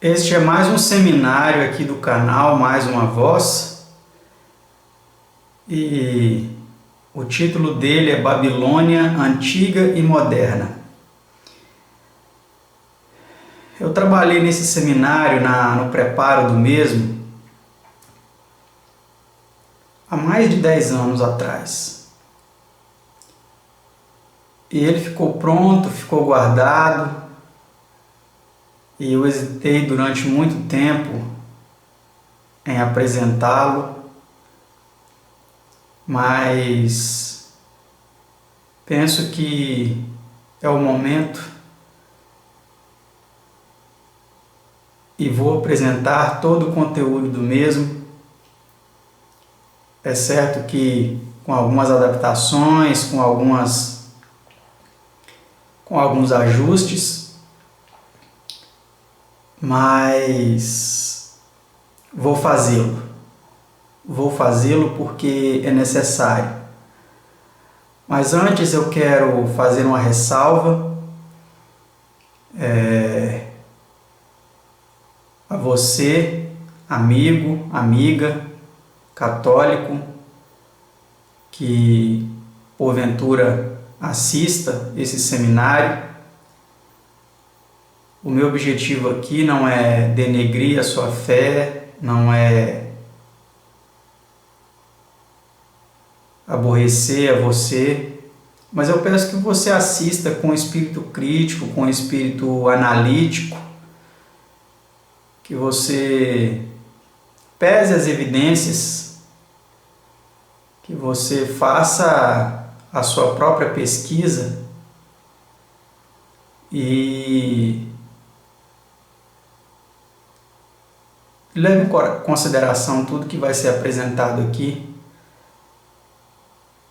Este é mais um seminário aqui do canal Mais Uma Voz e o título dele é Babilônia Antiga e Moderna. Eu trabalhei nesse seminário no preparo do mesmo há mais de 10 anos atrás. E ele ficou pronto, ficou guardado. E eu hesitei durante muito tempo em apresentá-lo, mas penso que é o momento e vou apresentar todo o conteúdo do mesmo. É certo que com algumas adaptações, com alguns ajustes, mas vou fazê-lo. Vou fazê-lo porque é necessário. Mas antes eu quero fazer uma ressalva a você, amigo, amiga, católico, que porventura assista esse seminário. O meu objetivo aqui não é denegrir a sua fé, não é aborrecer a você, mas eu peço que você assista com espírito crítico, com espírito analítico, que você pese as evidências, que você faça a sua própria pesquisa e leve em consideração tudo que vai ser apresentado aqui.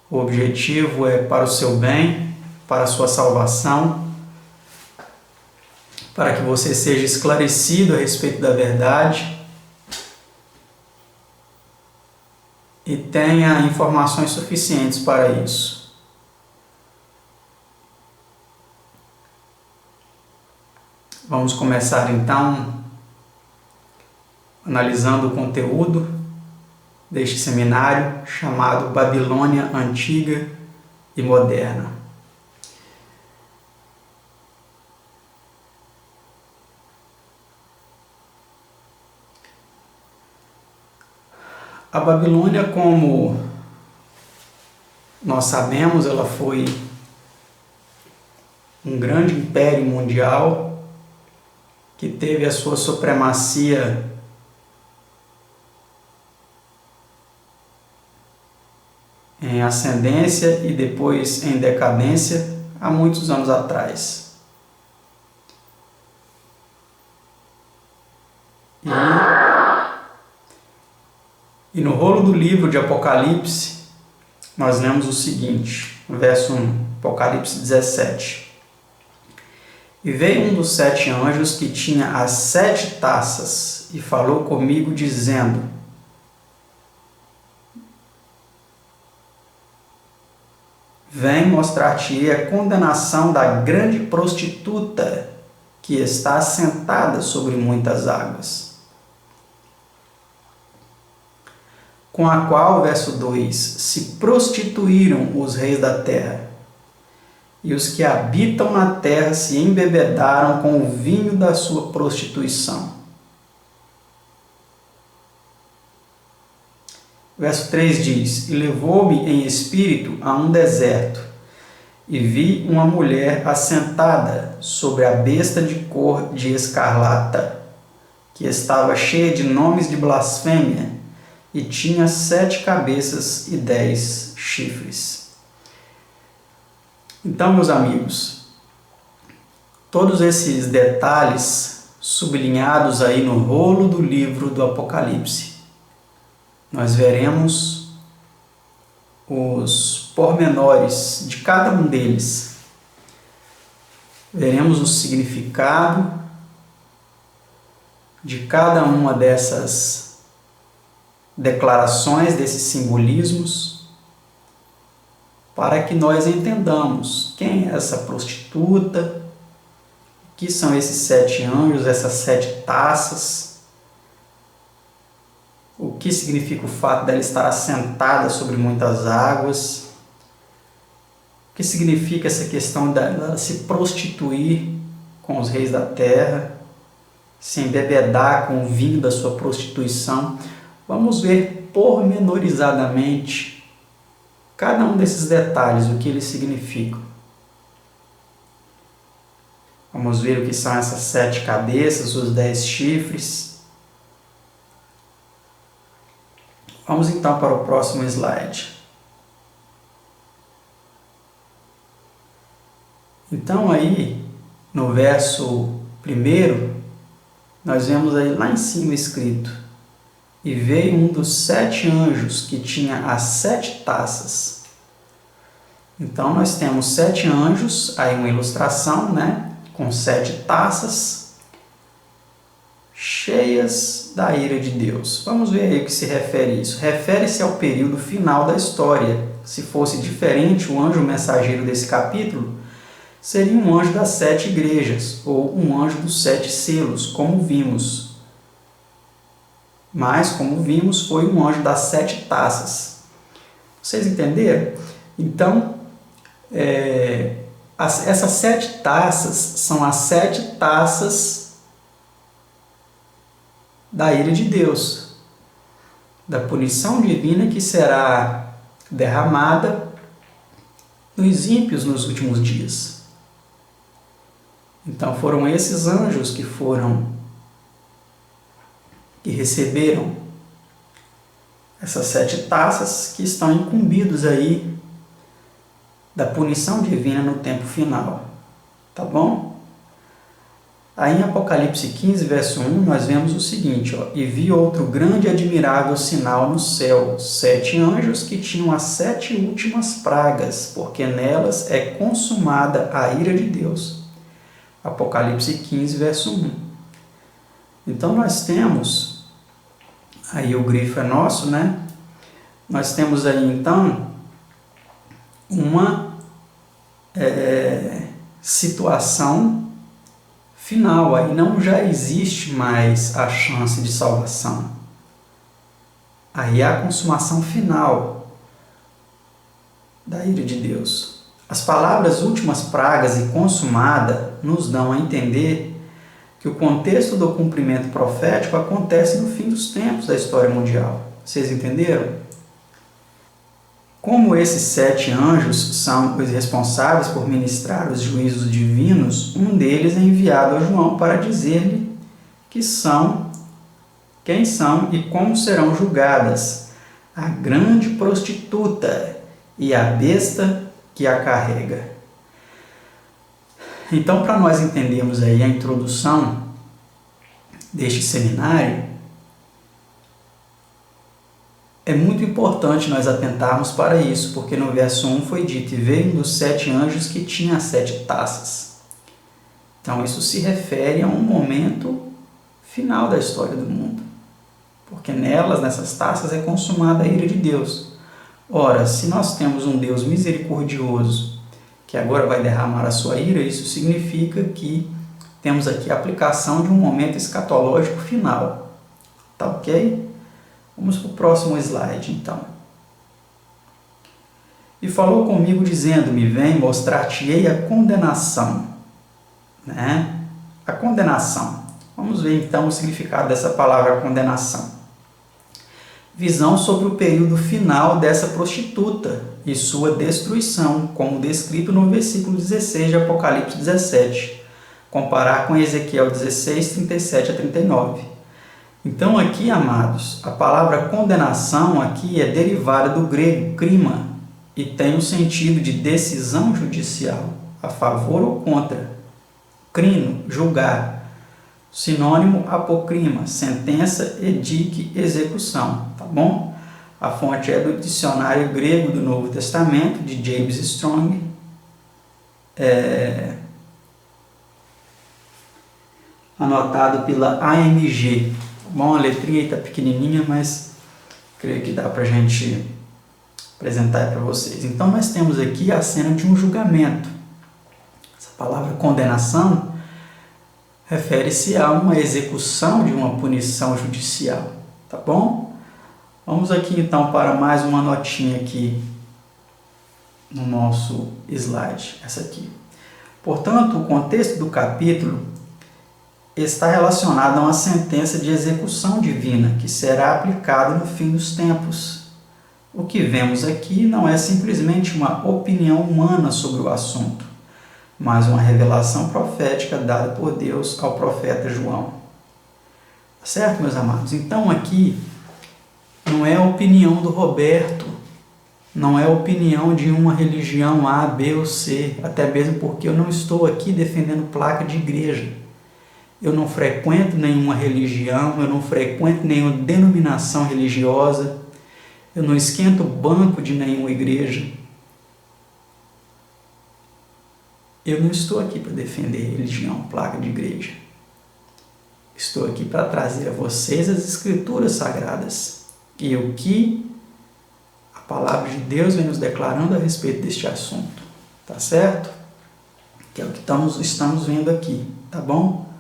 O objetivo é para o seu bem, para a sua salvação, para que você seja esclarecido a respeito da verdade e tenha informações suficientes para isso. Vamos começar então analisando o conteúdo deste seminário chamado Babilônia Antiga e Moderna. A Babilônia, como nós sabemos, ela foi um grande império mundial que teve a sua supremacia em ascendência e depois em decadência há muitos anos atrás. E no rolo do livro de Apocalipse, nós lemos o seguinte, no verso 1, Apocalipse 17. E veio um dos 7 anjos que tinha as 7 taças e falou comigo dizendo: Vem mostrar-te a condenação da grande prostituta que está assentada sobre muitas águas, com a qual, verso 2, se prostituíram os reis da terra, e os que habitam na terra se embebedaram com o vinho da sua prostituição. Verso 3 diz: E levou-me em espírito a um deserto, e vi uma mulher assentada sobre a besta de cor de escarlata, que estava cheia de nomes de blasfêmia, e tinha 7 cabeças e 10 chifres. Então, meus amigos, todos esses detalhes sublinhados aí no rolo do livro do Apocalipse, nós veremos os pormenores de cada um deles. Veremos o significado de cada uma dessas declarações, desses simbolismos, para que nós entendamos quem é essa prostituta, que são esses 7 anjos, essas 7 taças, o que significa o fato dela estar assentada sobre muitas águas, o que significa essa questão dela se prostituir com os reis da terra, se embebedar com o vinho da sua prostituição. Vamos ver pormenorizadamente cada um desses detalhes, o que eles significam. Vamos ver o que são essas 7 cabeças, os 10 chifres. Vamos então para o próximo slide. Então aí, no verso 1, nós vemos aí lá em cima escrito: e veio um dos 7 anjos que tinha as 7 taças. Então nós temos 7 anjos, aí uma ilustração, né? Com 7 taças cheias da ira de Deus. Vamos ver aí o que se refere a isso. Refere-se ao período final da história. Se fosse diferente, o anjo mensageiro desse capítulo seria um anjo das 7 igrejas, ou um anjo dos 7 selos, como vimos. Mas, como vimos, foi um anjo das 7 taças. Vocês entenderam? Então, essas 7 taças são as 7 taças da ira de Deus, da punição divina que será derramada nos ímpios nos últimos dias. Então foram esses anjos que receberam essas 7 taças, que estão incumbidos aí da punição divina no tempo final. Tá bom? Aí em Apocalipse 15, verso 1, nós vemos o seguinte: e vi outro grande e admirável sinal no céu, 7 anjos que tinham as 7 últimas pragas, porque nelas é consumada a ira de Deus. Apocalipse 15, verso 1. Então nós temos, aí o grifo é nosso, né? Nós temos aí então uma situação final. Aí não já existe mais a chance de salvação. Aí é a consumação final da ira de Deus. As palavras últimas pragas e consumada nos dão a entender que o contexto do cumprimento profético acontece no fim dos tempos da história mundial. Vocês entenderam? Como esses 7 anjos são os responsáveis por ministrar os juízos divinos, um deles é enviado a João para dizer-lhe quem são e como serão julgadas a grande prostituta e a besta que a carrega. Então, para nós entendermos aí a introdução deste seminário, é muito importante nós atentarmos para isso, porque no verso 1 foi dito: e veio um dos 7 anjos que tinha as 7 taças. Então isso se refere a um momento final da história do mundo, porque nessas taças é consumada a ira de Deus. Ora, se nós temos um Deus misericordioso que agora vai derramar a sua ira, isso significa que temos aqui a aplicação de um momento escatológico final. Tá ok? Vamos para o próximo slide, então. E falou comigo, dizendo-me: vem, mostrar-te-ei a condenação. Né? A condenação. Vamos ver, então, o significado dessa palavra condenação. Visão sobre o período final dessa prostituta e sua destruição, como descrito no versículo 16 de Apocalipse 17. Comparar com Ezequiel 16, 37 a 39. Então aqui, amados, a palavra condenação aqui é derivada do grego crima e tem o sentido de decisão judicial, a favor ou contra. Crino, julgar. Sinônimo, apocrima, sentença, edique, execução. Tá bom? A fonte é do dicionário grego do Novo Testamento, de James Strong. Anotado pela AMG. Bom, a letrinha está pequenininha, mas creio que dá para a gente apresentar para vocês. Então, nós temos aqui a cena de um julgamento. Essa palavra condenação refere-se a uma execução de uma punição judicial, tá bom? Vamos aqui então para mais uma notinha aqui no nosso slide, essa aqui. Portanto, o contexto do capítulo está relacionado a uma sentença de execução divina que será aplicada no fim dos tempos. O que vemos aqui não é simplesmente uma opinião humana sobre o assunto, mas uma revelação profética dada por Deus ao profeta João. Certo, meus amados? Então aqui não é a opinião do Roberto, não é a opinião de uma religião A, B ou C, até mesmo porque eu não estou aqui defendendo placa de igreja. Eu não frequento nenhuma religião, eu não frequento nenhuma denominação religiosa, eu não esquento o banco de nenhuma igreja. Eu não estou aqui para defender religião, placa de igreja. Estou aqui para trazer a vocês as escrituras sagradas e o que a palavra de Deus vem nos declarando a respeito deste assunto. Tá certo? Que é o que estamos vendo aqui, tá bom?